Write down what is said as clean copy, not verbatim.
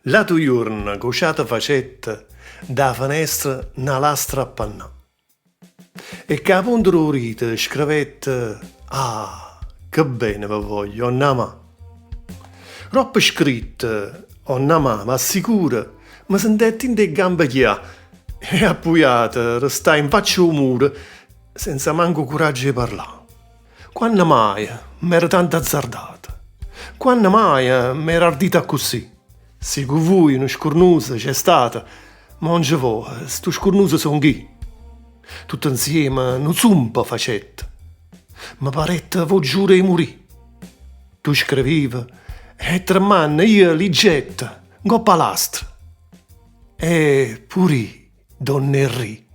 Lato iurna, cociata facetta, da finestra na lastra appannà. E che a punta d'orite scrivette: Ah, che bene vi voglio, onnamà. Troppo scritte, onnamà, ma sicura, mi sentetti in de gambe chià e appuiata, restai in faccia al muro, senza manco coraggio di parlare. Quando mai m'era tanto azzardata? Quando mai m'era ardita così? Se con voi una scornusa c'è stata, ma non ci vo, sto scornusa son chi? Tutto insieme non zumpa facetta. Ma parette vo giure di morì. Tu scriviva e tremanna io li getta, go palastra. E puri, donne ri.